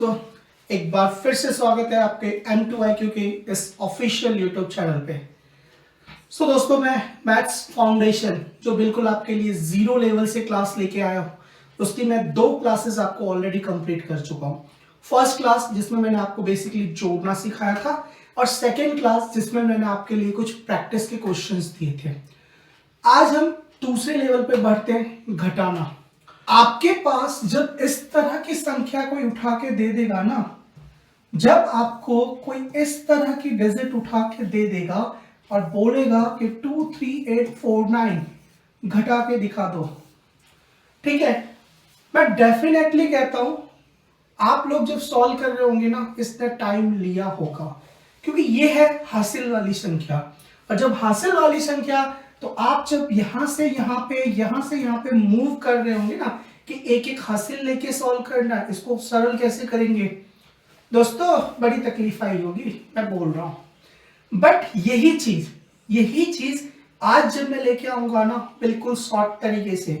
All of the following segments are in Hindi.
तो एक बार फिर से स्वागत है आपके M2IQ के इस ऑफिशियल यूट्यूब चैनल पे। दोस्तों, मैं मैथ्स फाउंडेशन जो बिल्कुल आपके लिए जीरो लेवल से क्लास लेके आया हूँ, उसकी मैं 2 क्लासेस आपको ऑलरेडी कंप्लीट कर चुका हूँ। फर्स्ट क्लास जिसमें मैंने आपको बेसिकली जोड़ना सिखाया था, और सेकेंड क्लास जिसमें मैंने आपके लिए कुछ प्रैक्टिस के क्वेश्चंस दिए थे। आज हम दूसरे लेवल पे बढ़ते हैं, घटाना। आपके पास जब इस तरह की संख्या कोई उठा के दे देगा ना, जब आपको कोई इस तरह की डिजिट उठा के दे देगा और बोलेगा कि 23849 घटा के दिखा दो, ठीक है, मैं डेफिनेटली कहता हूं आप लोग जब सॉल्व कर रहे होंगे ना, इसने टाइम लिया होगा, क्योंकि ये है हासिल वाली संख्या। और जब हासिल वाली संख्या, तो आप जब यहां से यहां पे, यहां से यहां पे मूव कर रहे होंगे ना, कि एक एक हासिल लेके सॉल्व करना है, इसको सरल कैसे करेंगे दोस्तों, बड़ी तकलीफ आई होगी, मैं बोल रहा हूं। बट यही चीज आज जब मैं लेके आऊंगा ना, बिल्कुल शॉर्ट तरीके से,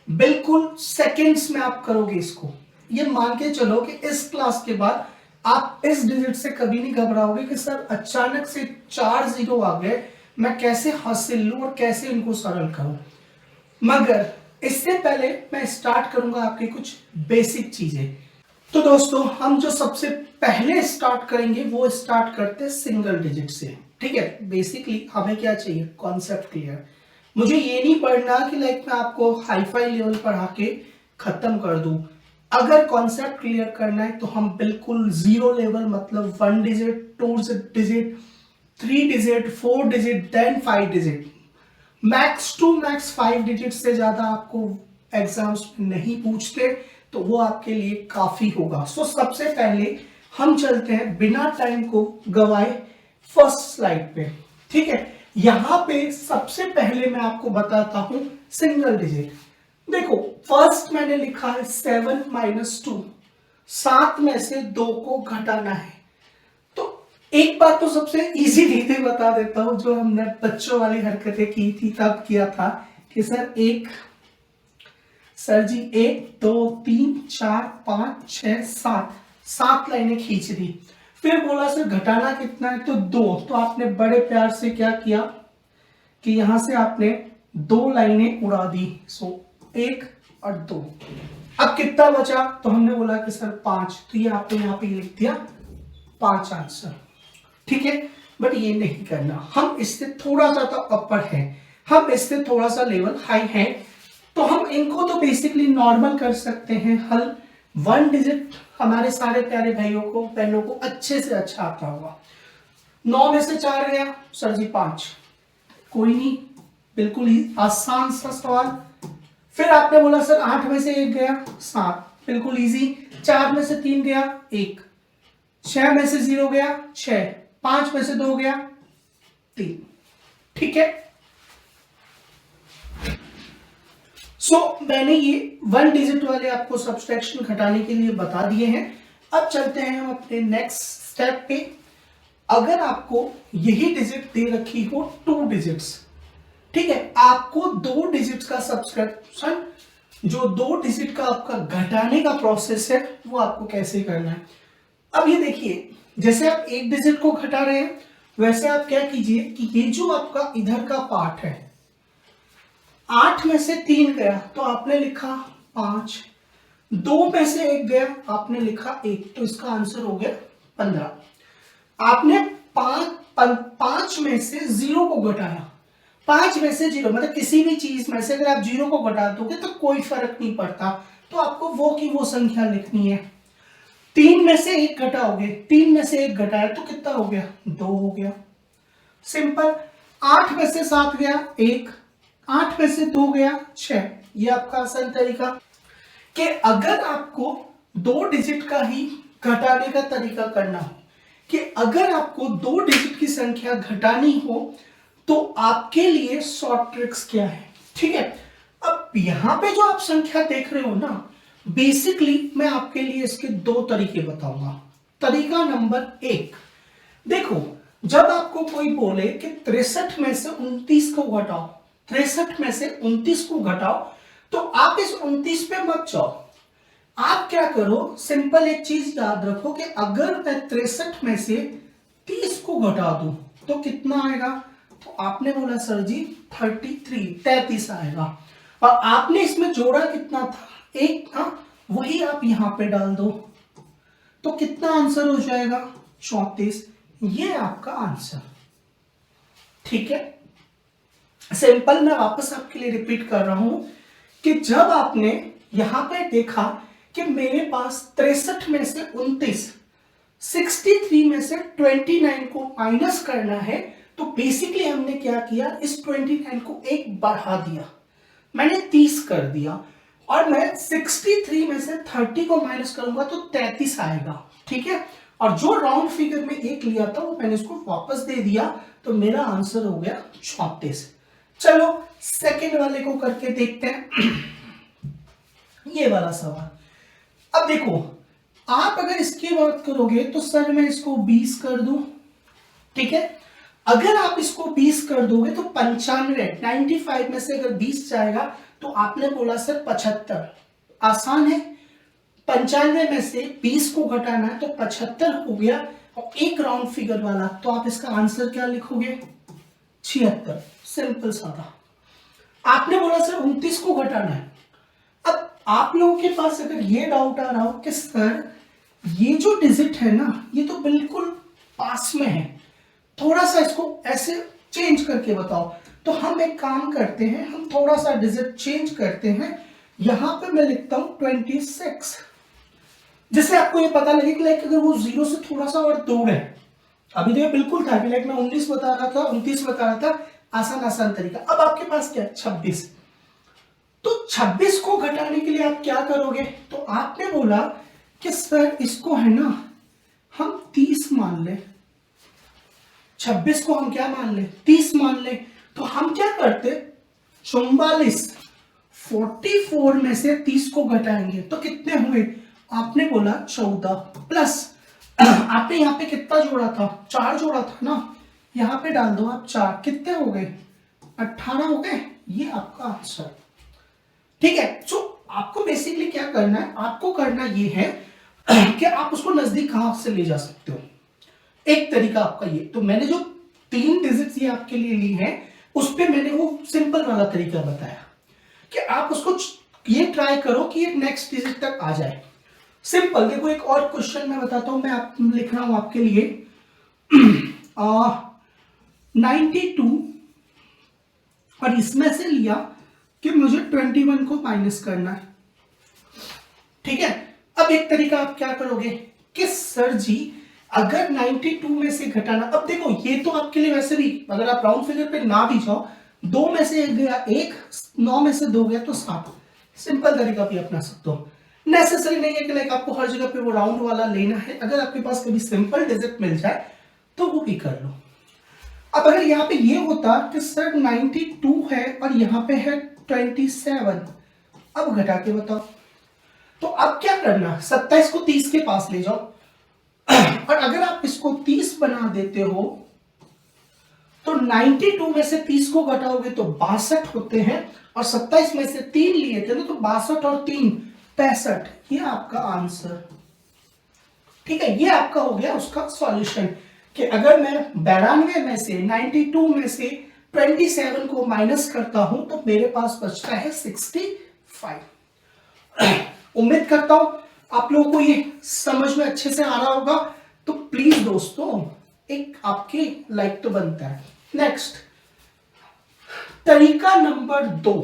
बिल्कुल सेकंड्स में आप करोगे इसको। ये मान के चलो कि इस क्लास के बाद आप इस डिजिट से कभी नहीं घबराओगे कि सर अचानक से 4 जीरो आ गए, मैं कैसे हासिल लूं और कैसे इनको सरल करूं। मगर इससे पहले मैं स्टार्ट करूंगा आपकी कुछ बेसिक चीजें। तो दोस्तों, हम जो सबसे पहले स्टार्ट करेंगे वो स्टार्ट करते हैं सिंगल डिजिट से, ठीक है। बेसिकली हमें क्या चाहिए, कॉन्सेप्ट क्लियर। मुझे ये नहीं पढ़ना कि लाइक मैं आपको हाई फाई लेवल पढ़ा के खत्म कर दूं। अगर कॉन्सेप्ट क्लियर करना है तो हम बिल्कुल जीरो लेवल, मतलब 1 digit, 2 digit, 3 digit, 4 digit, then 5 digit, max to max 5 digit से ज्यादा आपको एग्जाम्स में नहीं पूछते, तो वो आपके लिए काफी होगा। सबसे पहले हम चलते हैं बिना टाइम को गवाए फर्स्ट स्लाइड पे, ठीक है। यहां पे सबसे पहले मैं आपको बताता हूं सिंगल डिजिट। देखो, फर्स्ट मैंने लिखा है 7 - 2, 7 में से 2 को घटाना है। तो एक बात तो सबसे इजी रीते बता देता हूं, जो हमने बच्चों वाली हरकतें की थी तब किया था कि सर जी 1 2 3 4 5 6 7, 7 लाइनें खींच दी। फिर बोला सर घटाना कितना है, तो 2। तो आपने बड़े प्यार से क्या किया कि यहां से आपने 2 लाइनें उड़ा दी। 1 और 2। अब कितना बचा, तो हमने बोला कि सर 5, तो ये आपने यहां पे लिख दिया 5 आंसर, ठीक है। बट ये नहीं करना, हम इससे थोड़ा सा तो अपर है, हम इससे थोड़ा सा लेवल हाई है, तो हम इनको तो बेसिकली नॉर्मल कर सकते हैं हल। 1 डिजिट हमारे सारे प्यारे भाइयों को, बहनों को अच्छे से अच्छा आता होगा। 9 में से 4 गया, सर जी 5, कोई नहीं, बिल्कुल ही आसान सा सवाल। फिर आपने बोला सर 8 में से 1 गया, 7, बिल्कुल इजी। 4 में से 3 गया, 1। 6 में से 0 गया, 6। 5 में से 2 गया, 3, ठीक है। मैंने ये 1 डिजिट वाले आपको सब्सट्रैक्शन घटाने के लिए बता दिए हैं। अब चलते हैं हम अपने नेक्स्ट स्टेप पे। अगर आपको यही डिजिट दे रखी हो 2 डिजिट्स, ठीक है, आपको 2 डिजिट का सब्सट्रैक्शन, जो 2 डिजिट का आपका घटाने का प्रोसेस है, वो आपको कैसे करना है। अब ये देखिए, जैसे आप 1 डिजिट को घटा रहे हैं, वैसे आप क्या कीजिए कि ये जो आपका इधर का पार्ट है, 8 में से 3 गया तो आपने लिखा 5, 2 में से 1 गया आपने लिखा 1, तो इसका आंसर हो गया 15। आपने 5 में से 0 को घटाया, 5 में से 0, मतलब किसी भी चीज में से अगर आप 0 को घटा दोगे तो कोई फर्क नहीं पड़ता, तो आपको वो की वो संख्या लिखनी है। 3 में से 1 घटाओगे, 3 में से 1 घटाया तो कितना हो गया, 2 हो गया, सिंपल। 8 में से 7 गया, 1। 8 में से 2 गया, 6। ये आपका आसान तरीका कि अगर आपको 2 डिजिट का ही घटाने का तरीका करना हो, कि अगर आपको 2 डिजिट की संख्या घटानी हो, तो आपके लिए शॉर्ट ट्रिक्स क्या है, ठीक है। अब यहां पे जो आप संख्या देख रहे हो ना, बेसिकली मैं आपके लिए इसके 2 तरीके बताऊंगा। तरीका नंबर 1, देखो, जब आपको कोई बोले कि 63 में से 29 को घटाओ, 63 में से 29 को घटाओ, तो आप इस 29 पे मत जाओ, आप क्या करो, सिंपल एक चीज याद रखो कि अगर मैं 63 में से 30 को घटा दूं तो कितना आएगा? तो आपने बोला सर जी 33 आएगा, और आपने इसमें जोड़ा कितना था? 1 था, वही आप यहां पे डाल दो तो कितना आंसर हो जाएगा? 34। ये आपका आंसर। ठीक है, सिंपल मैं वापस आपके लिए रिपीट कर रहा हूं कि जब आपने यहां पे देखा कि मेरे पास 63 में से 29, 63 में से 29 को माइनस करना है, तो बेसिकली हमने क्या किया, इस 29 को एक बढ़ा दिया, मैंने 30 कर दिया, और मैं 63 में से 30 को माइनस करूंगा तो 33 आएगा। ठीक है, और जो राउंड फिगर में एक लिया था वो मैंने इसको वापस दे दिया, तो मेरा आंसर हो गया 34। चलो सेकंड वाले को करके देखते हैं। ये वाला सवाल, अब देखो, आप अगर इसकी बात करोगे तो सर मैं इसको 20 कर दूं, ठीक है, अगर आप इसको 20 कर दोगे तो 95 में से अगर 20 जाएगा तो आपने बोला सर 75, आसान है, 95 में से 20 को घटाना है तो 75 हो गया, और एक राउंड फिगर वाला, तो आप इसका आंसर क्या लिखोगे? 76। सिंपल सादा। आपने बोला सर 29 को घटाना है। अब आप लोगों के पास अगर ये डाउट आ रहा हो कि सर ये जो डिजिट है ना, ये तो बिल्कुल पास में है, थोड़ा सा इसको ऐसे चेंज करके बताओ, तो हम एक काम करते हैं, हम थोड़ा सा डिजिट चेंज करते हैं, यहां पे मैं लिखता हूं 26, जिससे आपको ये पता लगे कि लाइक अगर वो 0 से थोड़ा सा और दूर है। अभी तो ये बिल्कुल था कि लाइक मैं 19 बता रहा था, 29 बता रहा था, आसान आसान तरीका। अब आपके पास क्या है? 26। तो 26 को घटाने के लिए आप क्या करोगे? तो आपने बोला कि सर इसको है ना हम 30 मान ले, 26 को हम क्या मान ले? 30 मान ले। तो हम क्या करते? 44, 44 में से 30 को घटाएंगे तो कितने हुए? आपने बोला 14, प्लस आपने यहाँ पे कितना जोड़ा था? 4 जोड़ा था ना, यहाँ पे डाल दो आप 4, कितने हो गए? 18 हो गए। ये आपका आंसर। ठीक है, तो आपको बेसिकली क्या करना है? आपको करना ये है कि आप उसको नजदीक कहां से ले जा सकते हो। एक तरीका आपका ये, तो मैंने जो 3 डिजिट्स ये आपके लिए ली है, उस पे मैंने वो सिंपल वाला तरीका बताया कि आप उसको ये ट्राई करो कि ये नेक्स्ट डिजिट तक आ जाए। सिंपल देखो, एक और क्वेश्चन मैं बताता हूं, मैं आप लिख रहा हूं आपके लिए 92, और इसमें से लिया कि मुझे 21 को माइनस करना है। ठीक है, अब एक तरीका आप क्या करोगे कि सर जी अगर 92 में से घटाना, अब देखो ये तो आपके लिए वैसे भी अगर आप राउंड फिगर पे ना भी जाओ, 2 में से 1 गया 1, 9 में से 2 गया तो 7, सिंपल तरीका भी अपना सकते हो। नेसेसरी नहीं है कि लाइक आपको हर जगह पे वो राउंड वाला लेना है, अगर आपके पास कभी सिंपल डिजिट मिल जाए तो वो भी कर लो। अब अगर यहाँ पे ये होता कि सर 92 है और यहाँ पे है 27, अब घटा के बताओ। तो अब क्या करना? 27 को 30 के पास ले जाओ, और अगर आप इसको 30 बना देते हो तो 92 में से 30 को घटाओगे तो 62 होते हैं, और 27 में से 3 लिए थे ना, तो 62 और 3 65। ये आपका आंसर। ठीक है, ये आपका हो गया उसका सॉल्यूशन कि अगर मैं 92 में से 92 में से 27 को माइनस करता हूं तो मेरे पास बचता है 65। उम्मीद करता हूं आप लोगों को ये समझ में अच्छे से आ रहा होगा। तो प्लीज दोस्तों एक आपके लाइक तो बनता है। नेक्स्ट तरीका नंबर 2,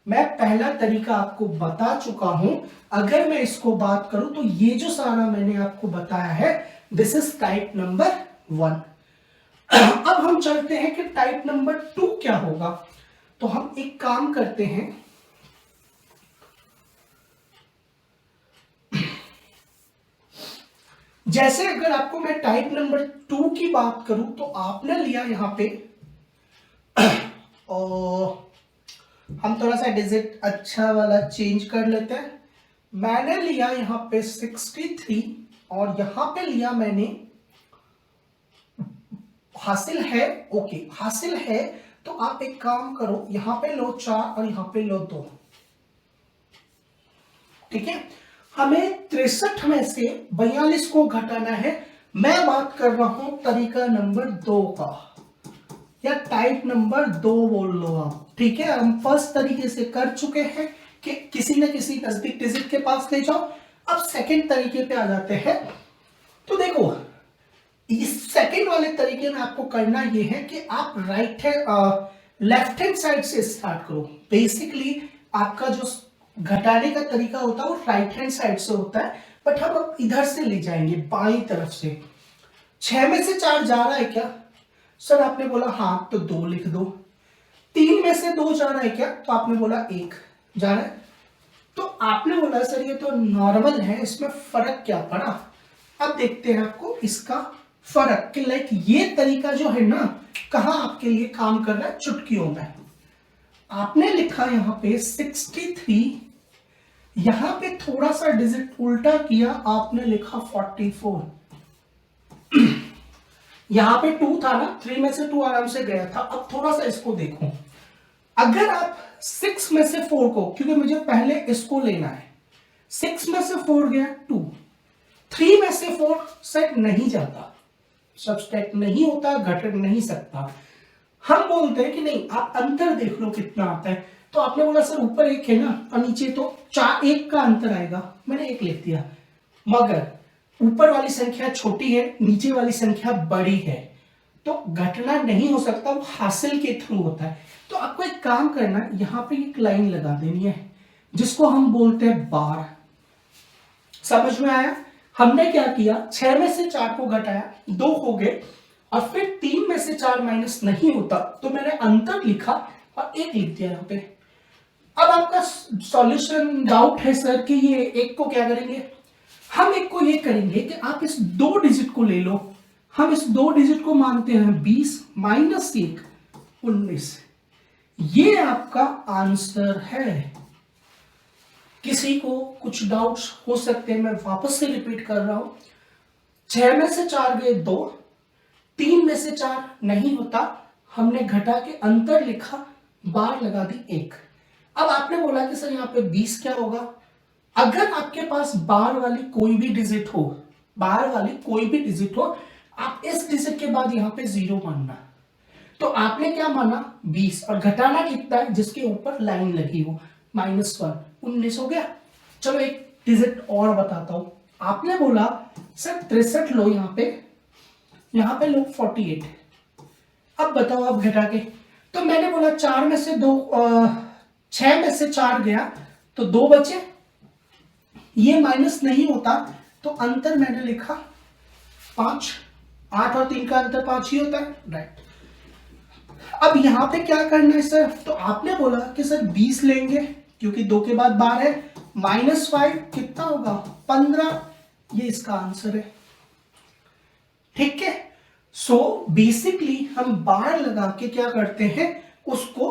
मैं पहला तरीका आपको बता चुका हूं, अगर मैं इसको बात करूं तो ये जो सारा मैंने आपको बताया है, दिस इज टाइप नंबर 1। अब हम चलते हैं कि टाइप नंबर 2 क्या होगा। तो हम एक काम करते हैं, जैसे अगर आपको मैं टाइप नंबर 2 की बात करूं तो आपने लिया यहां पे और हम थोड़ा सा डिजिट अच्छा वाला चेंज कर लेते हैं। मैंने लिया यहां पे 63 और यहां पे लिया मैंने, हासिल है, ओके हासिल है, तो आप एक काम करो, यहां पे लो 4 और यहां पे लो 2। ठीक है, हमें 63 में से 42 को घटाना है। मैं बात कर रहा हूं तरीका नंबर 2 का, या टाइप नंबर 2 बोल लो आप। ठीक है, हम फर्स्ट तरीके से कर चुके हैं कि किसी न किसी नजदीक डिजिट के पास ले जाओ। अब सेकंड तरीके पे आ जाते हैं। तो देखो, इस सेकंड वाले तरीके में आपको करना यह है कि आप लेफ्ट हैंड साइड से स्टार्ट करो। बेसिकली आपका जो घटाने का तरीका होता है वो राइट हैंड साइड से होता है, बट हम अब इधर से ले जाएंगे बाईं तरफ से। 6 में से 4 जा रहा है क्या सर? आपने बोला हाँ, तो 2 लिख दो। 3 में से 2 जा रहा है क्या? तो आपने बोला 1 जा रहा है। तो आपने बोला सर ये तो नॉर्मल है, इसमें फर्क क्या पड़ा? अब देखते हैं आपको इसका फर्क कि लाइक ये तरीका जो है ना, कहां आपके लिए काम कर रहा है चुटकियों में। आपने लिखा यहां पे 63, यहां पे थोड़ा सा डिजिट उल्टा किया, आपने लिखा 44। यहां पे 2 था ना, 3 में से 2 आराम से गया था। अब थोड़ा सा इसको देखो, अगर आप 6 में से 4 को, क्योंकि मुझे पहले इसको लेना है, 6 में से 4 गया 2, 3 में से 4 सेट नहीं जाता, सबस्ट्रैक्ट नहीं होता, घट नहीं सकता। हम बोलते हैं कि नहीं, आप अंतर देख लो कितना आता है। तो आपने बोला सर ऊपर 1 है ना और नीचे तो 4, 1 का अंतर आएगा, मैंने 1 लिख दिया। मगर ऊपर वाली संख्या छोटी है, नीचे वाली संख्या बड़ी है, तो घटना नहीं हो सकता, वो हासिल के थ्रू होता है। तो आपको एक काम करना है, यहां पे एक लाइन लगा देनी है जिसको हम बोलते हैं बार। समझ में आया? हमने क्या किया, 6 में से 4 को घटाया, 2 हो गए, और फिर 3 में से 4 माइनस नहीं होता, तो मैंने अंतर लिखा और 1 लिख दिया यहां पे। अब आपका सॉल्यूशन डाउट है सर कि ये 1 को क्या करेंगे? हम 1 को ये करेंगे कि आप इस 2 डिजिट को ले लो। हम इस 2 डिजिट को मानते हैं 20 माइनस 1 19। ये आपका आंसर है। किसी को कुछ डाउट्स हो सकते हैं, मैं वापस से रिपीट कर रहा हूं। 6 में से 4 गए 2, 3 में से 4 नहीं होता, हमने घटा के अंतर लिखा, बार लगा दी 1। अब आपने बोला कि सर यहाँ पे 20 क्या होगा? अगर आपके पास बार वाली कोई भी डिजिट हो, बार वाली कोई भी डिजिट हो, आप इस डिजिट के बाद यहाँ पे 0 मानना। तो आपने क्या माना? 20, और घटाना कितना है? जिसके ऊपर लाइन लगी हो, -1, 19 हो गया। चलो एक डिजिट और बताता हूं। आपने बोला सर 63 लो, यहां पे लो 48। अब बताओ आप घटा के। तो मैंने बोला 4 में से 2, 6 में से 4 गया तो 2 बचे, ये माइनस नहीं होता, तो अंतर मैंने लिखा 5। 8 और 3 का अंतर 5 ही होता है, राइट। अब यहां पे क्या करना है सर? तो आपने बोला कि सर 20 लेंगे क्योंकि 2 के बाद 12 है, -5 कितना होगा? 15। ये इसका आंसर है। ठीक है, सो बेसिकली हम बार लगा के क्या करते हैं, उसको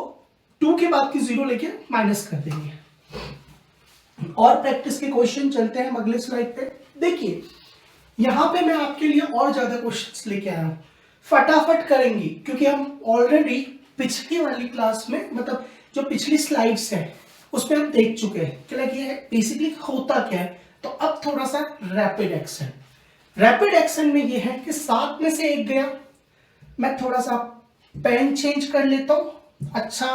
2 के बाद की 0 लेके माइनस कर देंगे। और प्रैक्टिस के क्वेश्चन चलते हैं हम अगले स्लाइड पे। देखिए यहां पे मैं आपके लिए और ज्यादा क्वेश्चंस लेके आया हूं, फटाफट करेंगे क्योंकि हम ऑलरेडी पिछली वाली क्लास में, मतलब जो पिछली स्लाइड्स है उसमें हम देख चुके हैं कि लाइक ये बेसिकली होता क्या है। तो अब थोड़ा सा रैपिड एक्शन। रैपिड एक्शन में ये है कि 7 में से 1 गया, मैं थोड़ा सा पेन चेंज कर लेता हूं। अच्छा,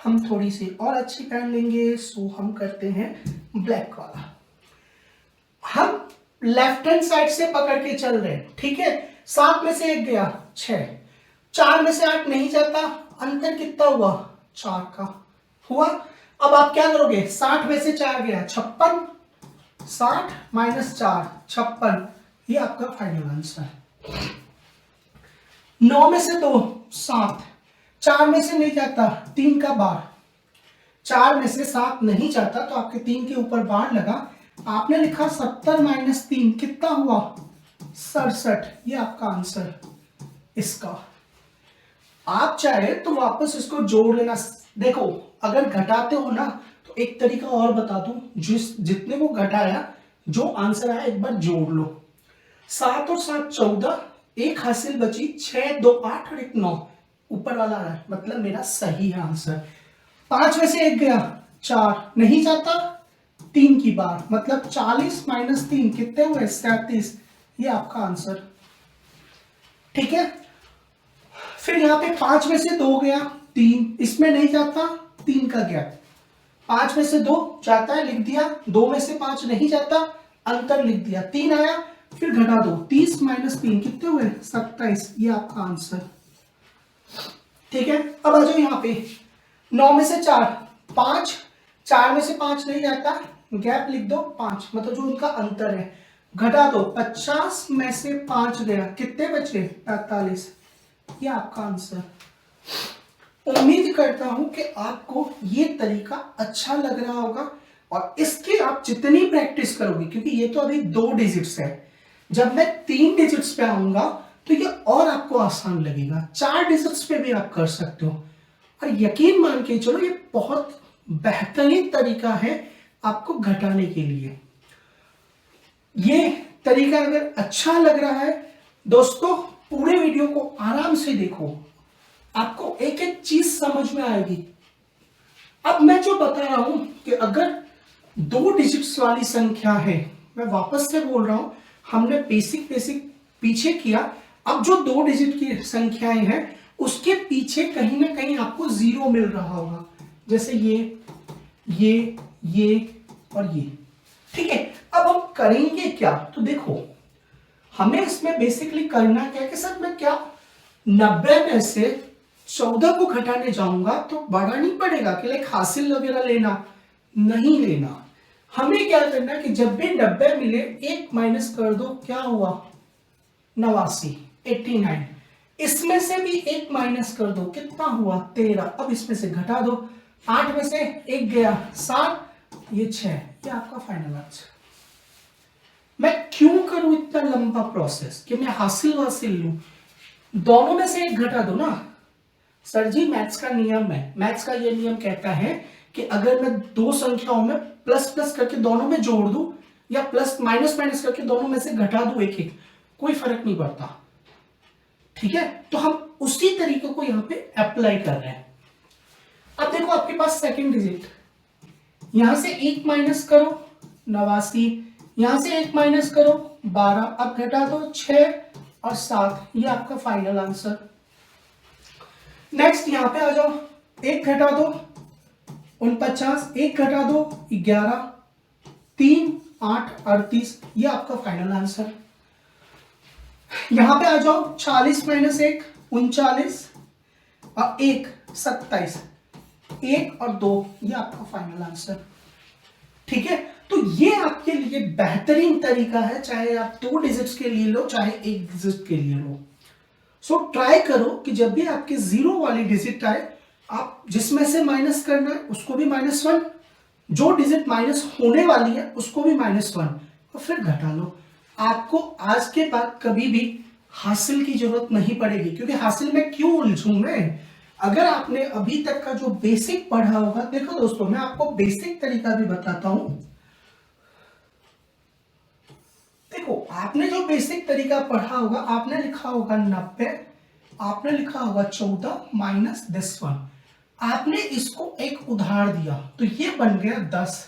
हम थोड़ी सी और अच्छी पेन लेंगे, सो हम करते हैं ब्लैक वाला। हम लेफ्ट हैंड साइड से पकड़ के चल रहे हैं, ठीक है। 7 में से 1 गया 6, 4 में से 8 नहीं जाता, अंतर कितना हुआ? 4 का हुआ। अब आप क्या करोगे? 60 में से 4 गया 56, 60 माइनस 4 56, ये आपका फाइनल आंसर है। 9 में से 2 7, 4 में से नहीं जाता, 3 का बार, 4 में से 7 नहीं जाता, तो आपके 3 के ऊपर बार लगा, आपने लिखा 70 माइनस 3 कितना हुआ? 67। ये आपका आंसर इसका। आप चाहे तो वापस इसको जोड़ लेना। देखो अगर घटाते हो ना तो एक तरीका और बता दूं, जितने को घटाया जो आंसर आया एक बार जोड़ लो। 7 और 7 14, 1 हासिल बची, 6 2 8 और 1 9, ऊपर वाला आया, मतलब मेरा सही है आंसर। 5 में से 1 गया 4 नहीं जाता, 3 की बार, मतलब 40 माइनस 3 कितने हुए 37। ये आपका आंसर। ठीक है, फिर यहाँ पे 5 में से 2 गया 3, इसमें नहीं जाता, 3 का गैप, 5 में से 2 जाता है लिख दिया, 2 में से 5 नहीं जाता अंतर लिख दिया, 3 आया, फिर घटा दो, 30 माइनस 3 कितने हुए 27। ये आपका आंसर। ठीक है, अब आ जाओ यहाँ पे 9 में से 4 5, 4 में से 5 नहीं जाता, गैप लिख दो 5, मतलब जो उनका अंतर है, घटा दो, 50 में से 5 गया, कितने बचे 45। ये आपका आंसर। उम्मीद करता हूं कि आपको ये तरीका अच्छा लग रहा होगा, और इसकी आप जितनी प्रैक्टिस करोगे, क्योंकि ये तो अभी 2 डिजिट्स है, जब मैं 3 डिजिट्स पे आऊंगा तो ये और आपको आसान लगेगा, 4 डिजिट्स पे भी आप कर सकते हो। और यकीन मान के चलो ये बहुत बेहतरीन तरीका है आपको घटाने के लिए। ये तरीका अगर अच्छा लग रहा है दोस्तों, पूरे वीडियो को आराम से देखो, आपको एक एक चीज समझ में आएगी। अब मैं जो बता रहा हूं कि अगर 2 डिजिट्स वाली संख्या है, मैं वापस से बोल रहा हूं, हमने बेसिक पीछे किया, अब जो 2 डिजिट की संख्याएं हैं उसके पीछे कहीं ना कहीं आपको 0 मिल रहा होगा, जैसे ये और ये। ठीक है, अब हम करेंगे क्या, तो देखो हमें इसमें बेसिकली करना क्या है कि सर मैं क्या 90 में से 14 को घटाने जाऊंगा तो बड़ा नहीं पड़ेगा कि लाइक हासिल वगैरह लेना नहीं लेना। हमें क्या करना है कि जब भी 90 मिले 1 माइनस कर दो, क्या हुआ 89, 89, इसमें से भी 1 माइनस कर दो, कितना हुआ 13, अब इसमें से घटा दो, 8 में से 1 गया 7, ये 6, ये आपका फाइनल आंसर। मैं क्यों करूं इतना लंबा प्रोसेस कि मैं हासिल लूं, दोनों में से 1 घटा दो ना सर जी, मैथ्स का नियम है, मैथ्स का ये नियम कहता है कि अगर मैं 2 संख्याओं में प्लस प्लस करके दोनों में जोड़ दूं या प्लस माइनस माइनस करके दोनों में से घटा दूं एक एक, कोई फर्क नहीं पड़ता। ठीक है, तो हम उसी तरीके को यहां पे अप्लाई कर रहे हैं। अब देखो आपके पास सेकंड डिजिट, यहां से 1 माइनस करो 89, यहां से 1 माइनस करो 12, अब घटा दो 6 और 7, ये आपका फाइनल आंसर। नेक्स्ट यहां पे आ जाओ, 1 घटा दो 49, 1 घटा दो 11, 3 8 38, ये आपका फाइनल आंसर। यहां पे आ जाओ 40 माइनस 1 39 और 1 27, 1 और 2, ये आपका फाइनल आंसर। ठीक है, तो ये आपके लिए बेहतरीन तरीका है, चाहे आप 2 डिजिट्स के लिए लो चाहे 1 डिजिट के लिए लो। सो ट्राई करो कि जब भी आपके 0 वाली डिजिट आए, आप जिसमें से माइनस करना है उसको भी -1, जो डिजिट माइनस होने वाली है उसको भी -1 और फिर घटा लो। आपको आज के बाद कभी भी हासिल की जरूरत नहीं पड़ेगी, क्योंकि हासिल में क्यों उलझूं मैं, अगर आपने अभी तक का जो बेसिक पढ़ा होगा, देखो दोस्तों मैं आपको बेसिक तरीका भी बताता हूं। देखो आपने जो बेसिक तरीका पढ़ा होगा, आपने लिखा होगा 90, आपने लिखा होगा 14 माइनस दिस वन, आपने इसको एक उधार दिया तो ये बन गया 10,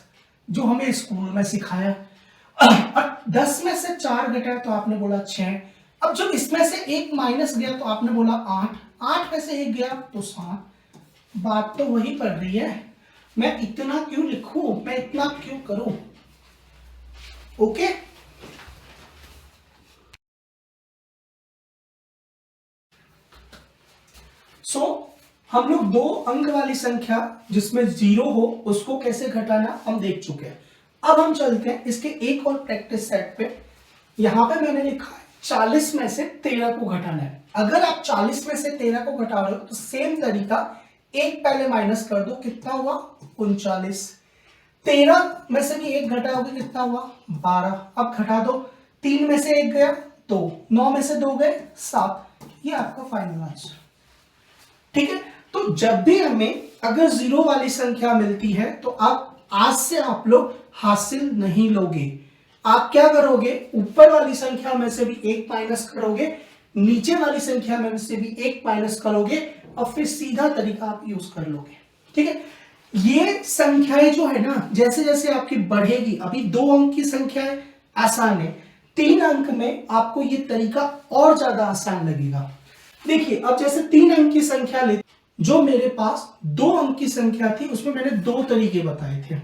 जो हमें स्कूल में सिखाया। और 10 में से 4 घटाया तो आपने बोला 6, अब जब इसमें से 1 माइनस गया तो आपने बोला 8, 8 में से 1 गया तो 7। बात तो वही पड़ रही है, मैं इतना क्यों लिखूं, मैं इतना क्यों करूं। ओके, सो हम लोग 2 अंक वाली संख्या जिसमें 0 हो उसको कैसे घटाना हम देख चुके हैं। अब हम चलते हैं इसके एक और प्रैक्टिस सेट पे। यहां पे मैंने लिखा है 40 में से 13 को घटाना है। अगर आप 40 में से 13 को घटा रहे हो तो सेम तरीका, 1 पहले माइनस कर दो, कितना हुआ 39, 13 में से भी 1 घटाओगे कितना हुआ 12, अब घटा दो, 3 में से 1 गया 2, 9 में से 2 गए 7, ये आपका फाइनल आंसर। ठीक है, तो जब भी हमें अगर 0 वाली संख्या मिलती है तो आप आज से आप लोग हासिल नहीं लोगे। आप क्या करोगे, ऊपर वाली संख्या में से भी 1 माइनस करोगे, नीचे वाली संख्या में से भी 1 माइनस करोगे और फिर सीधा तरीका आप यूज कर लोगे। ठीक है, ये संख्याएं जो है ना, जैसे जैसे आपकी बढ़ेगी, अभी 2 अंक की संख्या है, आसान है, 3 अंक में आपको ये तरीका और ज्यादा आसान लगेगा। देखिए अब जैसे 3 अंक की संख्या ले, जो मेरे पास 2 अंक की संख्या थी उसमें मैंने 2 तरीके बताए थे।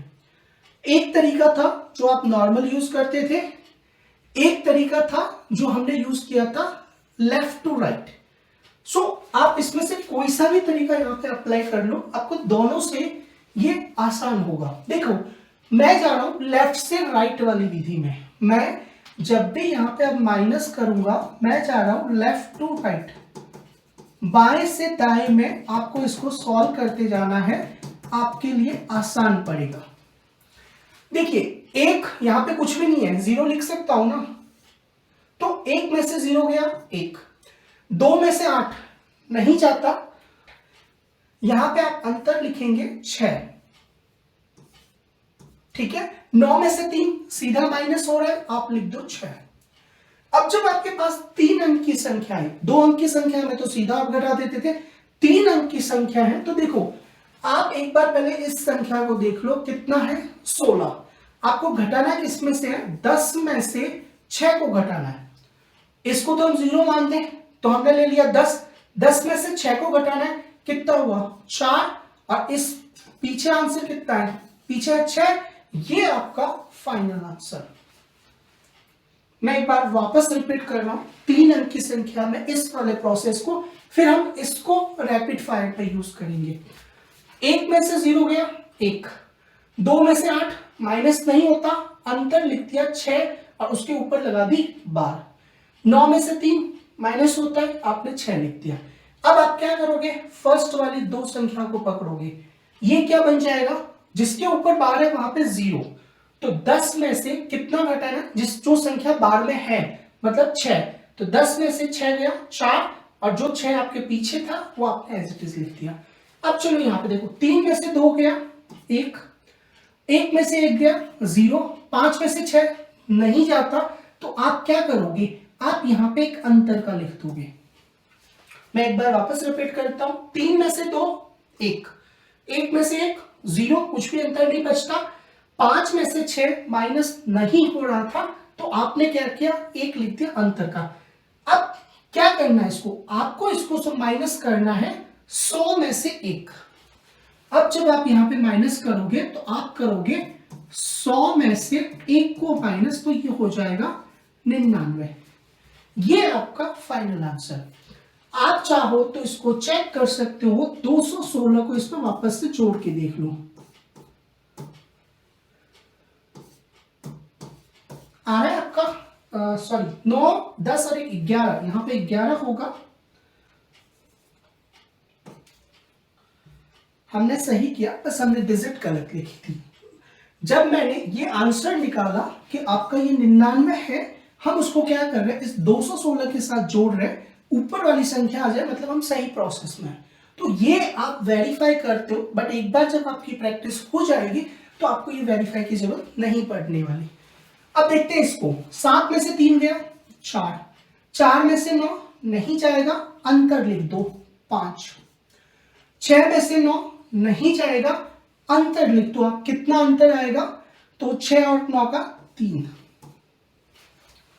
एक तरीका था जो आप नॉर्मल यूज करते थे, एक तरीका था जो हमने यूज किया था लेफ्ट टू राइट। सो आप इसमें से कोई सा भी तरीका यहां पे अप्लाई कर लो, आपको दोनों से ये आसान होगा। देखो मैं जा रहा हूं लेफ्ट से राइट वाली विधि में, मैं जब भी यहां पे अब माइनस करूंगा मैं जा रहा हूं लेफ्ट टू राइट, बाएं से दाएं में आपको इसको सॉल्व करते जाना है, आपके लिए आसान पड़ेगा। देखिए एक यहां पे कुछ भी नहीं है, 0 लिख सकता हूं ना, तो 1 में से 0 गया 1, 2 में से 8 नहीं जाता, यहां पे आप अंतर लिखेंगे 6, ठीक है। 9 में से 3 सीधा माइनस हो रहा है, आप लिख दो 6। अब जब आपके पास 3 अंक की संख्या है, 2 अंक की संख्या में तो सीधा आप घटा देते थे, 3 अंक की संख्या है तो देखो आप एक बार पहले इस संख्या को देख लो, कितना है 16, आपको घटाना किसमें से है, 10 में से 6 को घटाना है। इसको तो हम 0 मानते हैं तो हमने ले लिया 10, 10 में से 6 को घटाना है, कितना हुआ 4, और इस पीछे आंसर कितना है, पीछे है 6, ये आपका फाइनल आंसर। मैं एक बार वापस रिपीट कर रहा हूं, 3 अंक की संख्या में इस वाले प्रोसेस को, फिर हम इसको रैपिड फायर पे यूज करेंगे। 1 में से 0 गया 1, 2 में से 8 माइनस नहीं होता, अंतर लिख दिया 6 और उसके ऊपर लगा दी बार, 9 में से 3 माइनस होता है, आपने 6 लिख दिया। अब आप क्या करोगे, फर्स्ट वाली 2 संख्या को पकड़ोगे, ये क्या बन जाएगा, जिसके ऊपर बार है वहां पे 0, तो 10 में से कितना घटाना, जिस जो संख्या बार में है मतलब 6, तो 10 में से 6 गया 4, और जो 6 आपके पीछे था वो आपने एज इट इज लिख दिया। अब चलो यहां पे देखो, 3 में से 2 गया 1, 1 में से 1 गया 0, 5 में से 6 नहीं जाता, तो आप क्या करोगे, आप यहां पे एक अंतर का लिख दोगे। मैं एक बार वापस रिपीट करता हूं, 3 में से 2 1, 1 में से 1 0, कुछ भी अंतर नहीं बचता, 5 में से 6 माइनस नहीं हो रहा था, तो आपने क्या किया, 1 लिख दिया अंतर का। अब क्या करना है, इसको आपको इसको माइनस करना है 100 में से 1। अब जब आप यहां पे माइनस करोगे तो आप करोगे 100 में से 1 को माइनस, तो ये हो जाएगा 99, ये आपका फाइनल आंसर। आप चाहो तो इसको चेक कर सकते हो, 216 को इसमें वापस से जोड़ के देख लो, आ रहा है आपका, सॉरी 9 10 और 11, यहां पे 11 होगा, हमने सही किया, बस हमने डिजिट गलत लिखी थी। जब मैंने ये आंसर निकाला कि आपका ये 99 है, हम उसको क्या कर रहे हैं, इस 216 के साथ जोड़ रहे हैं, ऊपर वाली संख्या आ जाए मतलब हम सही प्रोसेस में हैं। तो ये आप वेरीफाई करते हो, बट एक बार जब आपकी प्रैक्टिस हो जाएगी तो आपको ये वेरीफाई की जरूरत नहीं पड़ने वाली। अब देखते हैं इसको, 7 में से 3 गया 4, 4 में से 9 नहीं जाएगा, अंतर लिख दो 5, 6 में से 9 नहीं जाएगा, अंतर लिख दो आप, कितना अंतर आएगा, तो 6 और 9 का 3,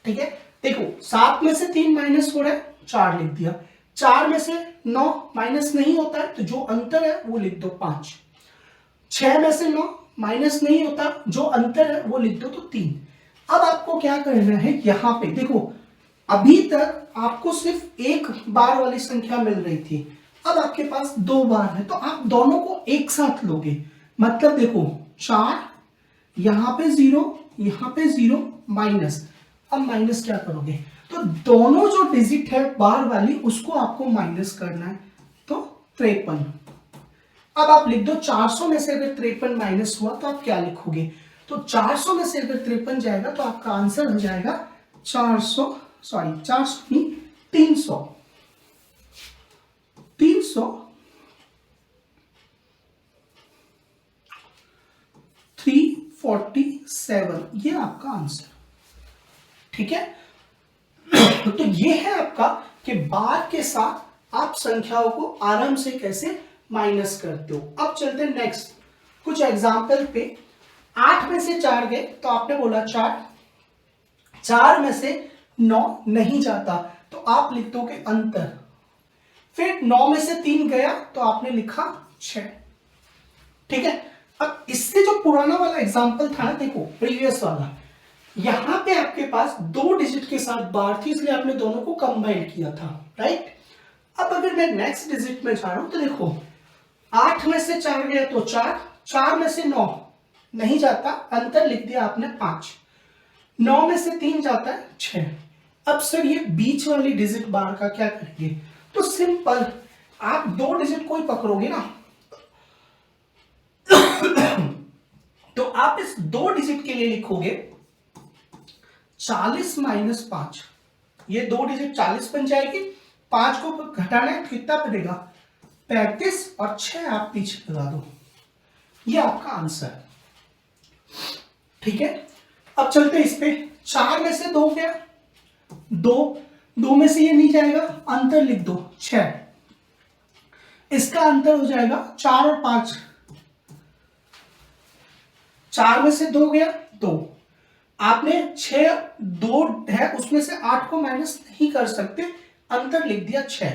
ठीक है। देखो 7 में से 3 माइनस हो रहा है, 4 लिख दिया, 4 में से 9 माइनस नहीं होता है, तो जो अंतर है वो लिख दो 5, 6 में से 9 माइनस नहीं होता, जो अंतर है वो लिख दो तो 3। अब आपको क्या करना है, यहां पे देखो अभी तक आपको सिर्फ एक बार वाली संख्या मिल रही थी, अब आपके पास 2 बार है, तो आप दोनों को एक साथ लोगे, मतलब देखो 4 यहां पे 0 यहां पे 0 माइनस, अब माइनस क्या करोगे, तो दोनों जो डिजिट है बार वाली उसको आपको माइनस करना है, तो 53। अब आप लिख दो 400 में से अगर 53 माइनस हुआ तो आप क्या लिखोगे, तो 400 में से अगर 53 जाएगा तो आपका आंसर हो जाएगा 400 नहीं 300, 347, ये आपका आंसर, ठीक है। तो ये है आपका कि बार के साथ आप संख्याओं को आराम से कैसे माइनस करते हो। अब चलते हैं नेक्स्ट, कुछ एग्जाम्पल पे 8 में से 4 गए तो आपने बोला 4, 4 में से 9 नहीं जाता तो आप लिख दोगे अंतर। फिर 9 में से 3 गया तो आपने लिखा 6। ठीक है, अब इससे जो पुराना वाला एग्जाम्पल था ना, देखो प्रीवियस वाला, यहां पे आपके पास 2 डिजिट के साथ बार थी इसलिए आपने दोनों को कंबाइन किया था, राइट। अब अगर मैं नेक्स्ट डिजिट में जा रहा हूं तो देखो 8 में से 4 गया तो 4, 4 में से 9 नहीं जाता, अंतर लिख दिया आपने 5, 9 में से 3 जाता है 6। अब सर ये बीच वाली डिजिट बार का क्या करेंगे? तो सिंपल, आप 2 डिजिट को ही पकड़ोगे ना तो आप इस 2 डिजिट के लिए लिखोगे 40 माइनस 5। ये 2 डिजिट 40 बन जाएगी, 5 को घटाना है तो कितना बनेगा 35 और 6 आप पीछे लगा दो, ये आपका आंसर है। ठीक है, अब चलते इस पे। 4 में से 2 गया 2 में से ये नहीं जाएगा, अंतर लिख दो 6, इसका अंतर हो जाएगा 4 और 5। 4 में से 2 गया 2, आपने 6 2 है उसमें से 8 को माइनस नहीं कर सकते, अंतर लिख दिया 6।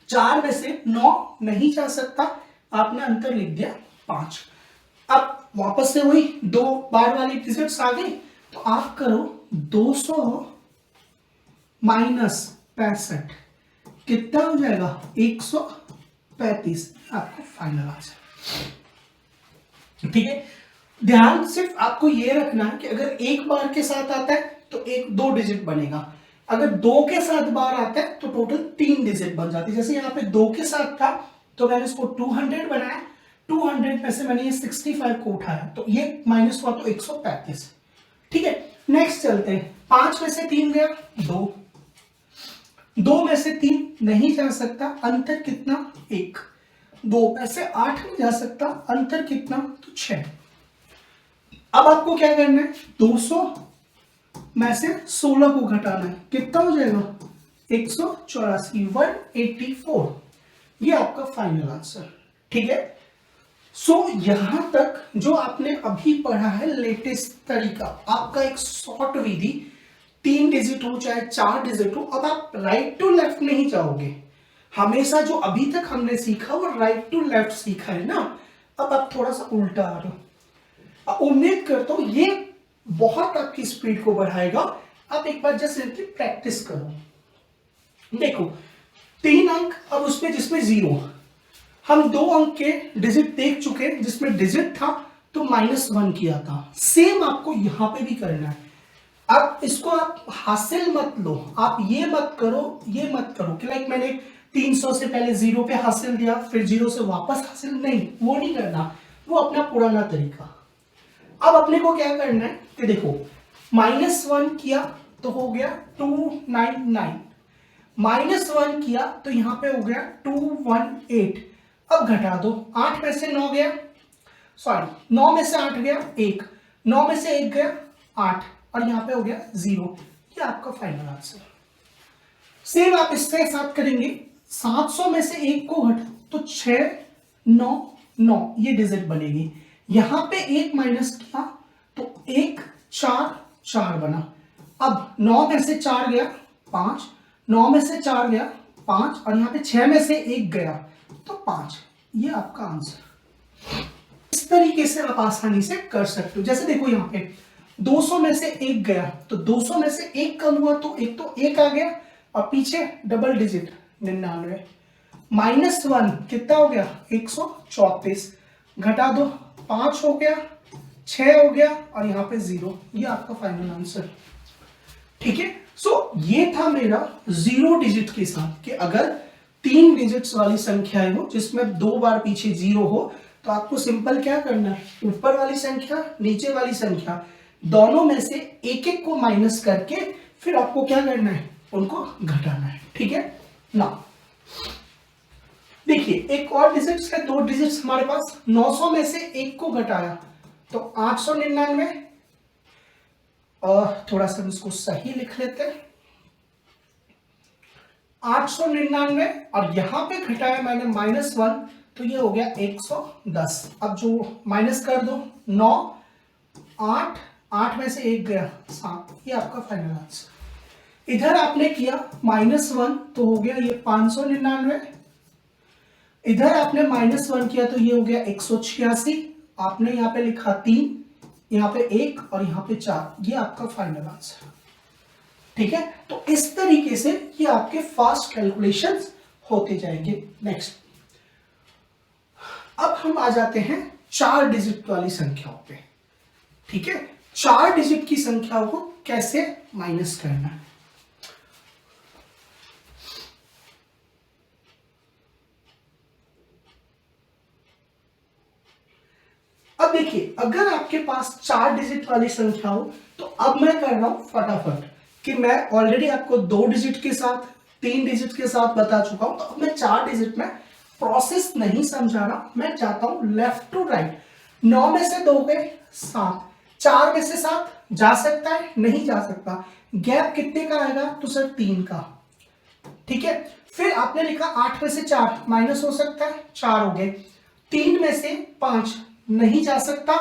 4 में से 9 नहीं जा सकता, आपने अंतर लिख दिया 5। अब वापस से वही 2 बार वाली डिजिट्स आ गई तो आप करो 200 माइनस 65, कितना हो जाएगा 135, आपको फाइनल आंसर। ठीक है, ध्यान सिर्फ आपको ये रखना है कि अगर एक बार के साथ आता है तो 2 डिजिट बनेगा, अगर 2 के साथ बार आता है तो टोटल 3 डिजिट बन जाती है। जैसे यहाँ पे 2 के साथ था तो मैंने इसको 200 बनाया, 200 में से मैंने ये 65 को उठाया तो ये माइनस हुआ तो 135। ठीक है, नेक्स्ट चलते हैं। 5 में से 3 गया 2 में से 3 नहीं जा सकता, अंतर कितना 1, 2 में से 8 नहीं जा सकता, अंतर कितना तो 6। अब आपको क्या करना है 200 में से 16 को घटाना है, कितना हो जाएगा 184, 184, ये आपका फाइनल आंसर। ठीक है, सो यहां तक जो आपने अभी पढ़ा है लेटेस्ट तरीका, आपका एक शॉर्ट विधि, 3 डिजिट हो चाहे 4 डिजिट हो, अब आप राइट टू लेफ्ट नहीं जाओगे। हमेशा जो अभी तक हमने सीखा वो राइट टू लेफ्ट सीखा है ना, अब आप थोड़ा सा उल्टा आ रहे हो। उम्मीद करता हूं ये बहुत आपकी स्पीड को बढ़ाएगा। आप एक बार जस्ट इनकी प्रैक्टिस करो। देखो 3 अंक, अब उसमें जिसमें 0, हम 2 अंक के डिजिट देख चुके, जिसमें डिजिट था तो -1 किया था, सेम आपको यहां पे भी करना है। अब इसको आप हासिल मत लो, आप ये मत करो कि लाइक मैंने 300 से पहले 0 पे हासिल दिया फिर 0 से वापस हासिल, नहीं, वो नहीं करना, वो अपना पुराना तरीका। अब अपने को क्या करना है कि देखो -1 किया तो हो गया 299, -1 किया तो यहां पे हो गया 218। अब घटा दो, 8 में से 9 गया, सॉरी 9 में से 8 गया 1, 9 में से 1 गया 8 और यहां पे हो गया 0, ये आपका फाइनल आंसर। सेम आप इसके साथ करेंगे, 700 में से 1 को घटा तो 6 9 9, ये डिजिट बनेगी। यहां पे 1 माइनस किया तो 1 4 4 बना। अब 9 में से 4 गया 5, 9 में से 4 गया 5 और यहां पे 6 में से 1 गया तो 5, ये आपका आंसर। इस तरीके से आप आसानी से कर सकते हो। जैसे देखो यहाँ पे 200 में से 1 गया तो 200 में से 1 कम हुआ तो 1 आ गया और पीछे डबल डिजिट 99, -1 कितना हो गया 134, घटा दो 5 हो गया, 6 हो गया और यहां पे 0, ये आपका फाइनल आंसर। ठीक है, सो ये था मेरा 0 डिजिट के साथ कि अगर 3 डिजिट्स वाली संख्याएं हो जिसमें 2 बार पीछे 0 हो तो आपको सिंपल क्या करना है, ऊपर वाली संख्या नीचे वाली संख्या दोनों में से एक एक को माइनस करके फिर आपको क्या करना है, उनको घटाना है। ठीक है ना, देखिए एक और डिजिट्स है, 2 डिजिट्स हमारे पास। 900 में से 1 को घटाया तो 899, और थोड़ा सा इसको सही लिख लेते हैं, 899 और यहां पे घटाया मैंने -1 तो ये हो गया 110। अब जो माइनस कर दो, 9, 8, 8 में से 1 गया 7, ये आपका फाइनल आंसर। इधर आपने किया -1 तो हो गया ये 599, इधर आपने -1 किया तो ये हो गया 186, आपने यहाँ पे लिखा 3, यहाँ पे 1 और यहाँ पे 4, ये आपका फाइनल आंसर। ठीक है, तो इस तरीके से ये आपके फास्ट कैलकुलेशंस होते जाएंगे। नेक्स्ट, अब हम आ जाते हैं 4 डिजिट वाली संख्याओं पे। ठीक है, 4 डिजिट की संख्याओं को कैसे माइनस करना है। अब देखिए, अगर आपके पास 4 डिजिट वाली संख्या हो तो अब मैं कर रहा हूं फटाफट कि मैं ऑलरेडी आपको 2 डिजिट के साथ 3 डिजिट के साथ बता चुका हूं, तो अब मैं 4 डिजिट में प्रोसेस नहीं समझा रहा, मैं जाता हूं लेफ्ट टू राइट। 9 में से 2 गए 7, 4 में से 7 जा सकता है, नहीं जा सकता, गैप कितने का आएगा तो सर 3 का। ठीक है, फिर आपने लिखा 8 में से 4 माइनस हो सकता है, 4 हो गए, 3 में से 5 नहीं जा सकता,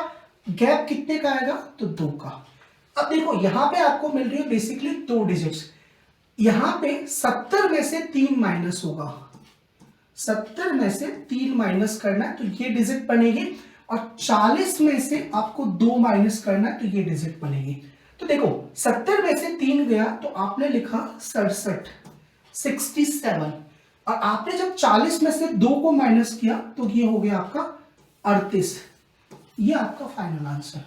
गैप कितने का आएगा तो 2 का। अब देखो यहां पे आपको मिल रही है बेसिकली 2 डिजिट्स, यहां पे 70 में से 3 माइनस होगा, 70 में से 3 माइनस करना है तो ये डिजिट बनेगी, और 40 में से आपको 2 माइनस करना है तो ये डिजिट बनेगी। तो देखो 70 में से 3 गया तो आपने लिखा 67, 67, और आपने जब 40 में से 2 को माइनस किया तो ये हो गया आपका 38, ये आपका फाइनल आंसर।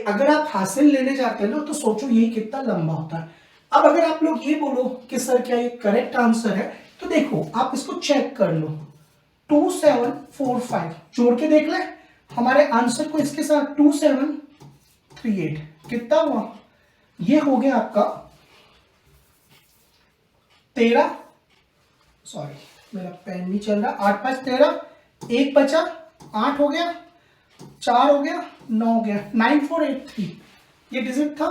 अगर आप हासिल लेने जाते हैं ना तो सोचो ये कितना लंबा होता है। अब अगर आप लोग ये बोलो कि सर क्या ये करेक्ट आंसर है, तो देखो आप इसको चेक कर लो, 2745 जोड़ के देख ले हमारे आंसर को इसके साथ, 2738 कितना हुआ, ये हो गया आपका 13, सॉरी मेरा पेन नहीं चल रहा, 8 5 13, 1 बचा, 8 हो गया, 4 हो गया, 9 हो गया, 9483 ये डिजिट था,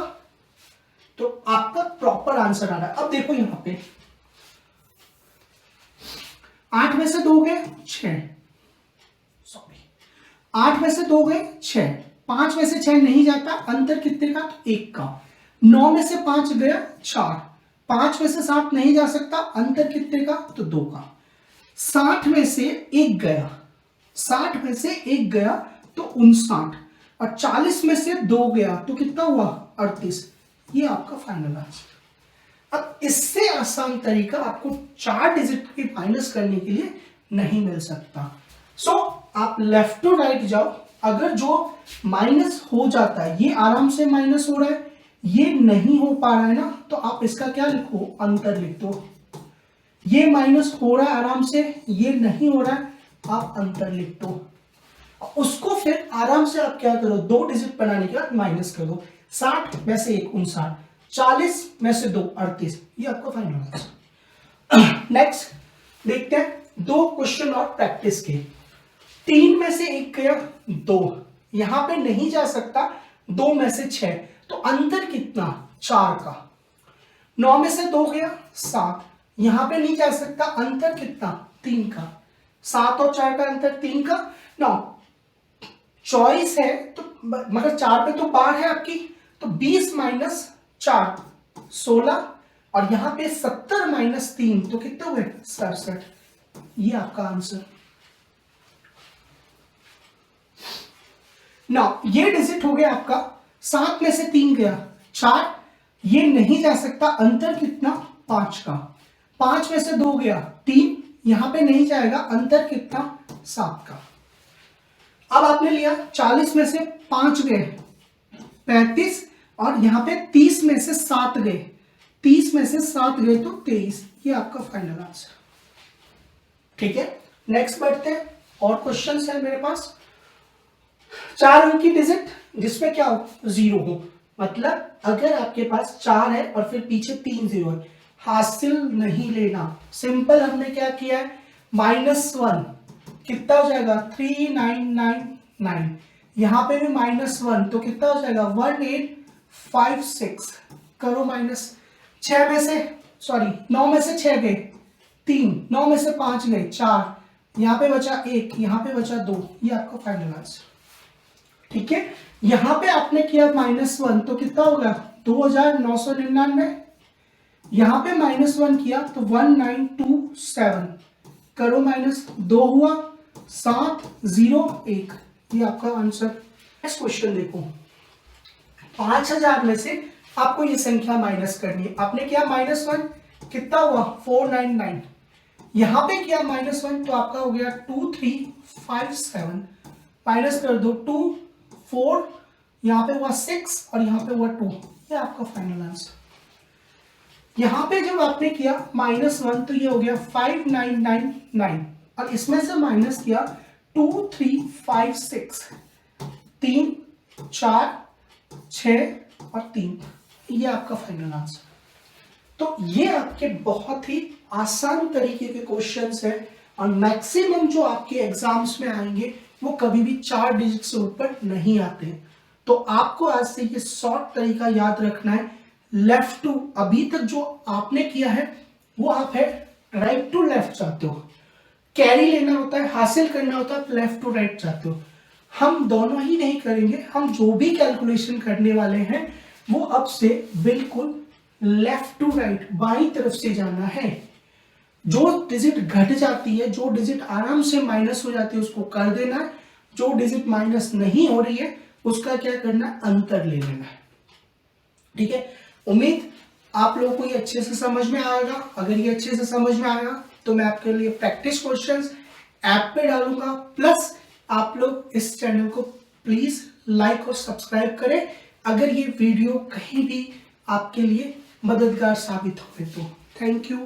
तो आपका प्रॉपर आंसर आ रहा है। अब देखो यहां पे 8 में से 2 गए 6, सॉरी 8 में से 2 गए 6, 5 में से 6 नहीं जाता, अंतर कितने का तो 1 का, 9 में से 5 गया 4, 5 में से 7 नहीं जा सकता, अंतर कितने का तो 2 का, 60 में से 1 गया, 60 में से 1 गया तो 59, और 40 में से 2 गया तो कितना हुआ 38, ये आपका फाइनल आंसर। अब इससे आसान तरीका आपको 4 डिजिट की माइनस करने के लिए नहीं मिल सकता। सो आप लेफ्ट टू राइट जाओ, अगर जो माइनस हो जाता है ये आराम से माइनस हो रहा है, ये नहीं हो पा रहा है ना, तो आप इसका क्या लिखो, अंतर लिख दो। ये माइनस हो रहा है आराम से, ये नहीं हो रहा है, आप अंतर लिख दो। उसको फिर आराम से आप क्या करो, 2 डिजिट बनाने के बाद माइनस कर दो, 60 में से 1 59, 40 में से 2 38, ये आपका फाइनल आंसर। नेक्स्ट देखते हैं 2 क्वेश्चन और प्रैक्टिस के। 3 में से 1 गया 2, यहां पे नहीं जा सकता, 2 में से 6 तो अंतर कितना 4 का, 9 में से 2 गया 7, यहां पे नहीं जा सकता, अंतर कितना 3 का, 7 और 4 का अंतर 3 का। नौ चॉइस है तो मगर 4 पे तो बार है आपकी, तो 20 माइनस 4 16, और यहां पे 70 माइनस 3 तो कितना हुए 67, ये आपका आंसर। ना ये डिजिट हो गया आपका, 7 में से 3 गया 4, ये नहीं जा सकता, अंतर कितना 5 का, 5 में से 2 गया 3, यहां पे नहीं जाएगा, अंतर कितना 7 का। अब आपने लिया 40 में से 5 गए 35, और यहां पे 30 में से 7 गए, 30 में से 7 गए तो 23, ये आपका फाइनल आंसर। ठीक है, नेक्स्ट बढ़ते हैं, और क्वेश्चंस है मेरे पास। 4 अंक की डिजिट जिसमें क्या हो 0 हो, मतलब अगर आपके पास 4 है और फिर पीछे 3 0 है, हासिल नहीं लेना। सिंपल हमने क्या किया है, -1 कितना हो जाएगा 3999, यहां पे भी -1 तो कितना हो जाएगा 1856, करो माइनस। 6 में से 9 में से 6 गए 3, 9 में से 5 गए 4, यहाँ पे बचा 1, यहाँ पे बचा 2, ये आपका फाइनल आंसर। ठीक है, यहाँ पे आपने किया -1 तो कितना होगा 2999, यहाँ पे -1 किया तो 1927, करो माइनस, 2 हुआ 701, ये आपका आंसर। नेक्स्ट क्वेश्चन देखो, 5000 में से आपको ये संख्या माइनस करनी है। आपने किया -1, कितना हुआ 499, यहां पे किया -1 तो आपका हो गया 2357, माइनस कर दो 2 4, यहां पे हुआ 6 और यहां पे हुआ 2, ये आपका फाइनल आंसर। यहां पे जब आपने किया -1 तो ये हो गया 5999 और इसमें से माइनस किया 2356, 3 4 6 और 3, ये आपका फाइनल आंसर। तो ये आपके बहुत ही आसान तरीके के क्वेश्चंस हैं और मैक्सिमम जो आपके एग्जाम्स में आएंगे वो कभी भी 4 डिजिट से ऊपर नहीं आते हैं। तो आपको आज से ये शॉर्ट तरीका याद रखना है, लेफ्ट टू, अभी तक जो आपने किया है वो आप है राइट टू लेफ्ट चाहते हो, कैरी लेना होता है, हासिल करना होता है, लेफ्ट टू राइट चाहते हो। हम दोनों ही नहीं करेंगे, हम जो भी कैलकुलेशन करने वाले हैं वो अब से बिल्कुल लेफ्ट टू राइट, बाई तरफ से जाना है। जो डिजिट घट जाती है, जो डिजिट आराम से माइनस हो जाती है उसको कर देना है, जो डिजिट माइनस नहीं हो रही है उसका क्या करना है, अंतर ले लेना है। ठीक है, उम्मीद आप लोगों को ये अच्छे से समझ में आएगा। अगर ये अच्छे से समझ में आएगा तो मैं आपके लिए प्रैक्टिस क्वेश्चंस ऐप पे डालूंगा, प्लस आप लोग इस चैनल को प्लीज लाइक और सब्सक्राइब करें अगर ये वीडियो कहीं भी आपके लिए मददगार साबित हो तो। Thank you.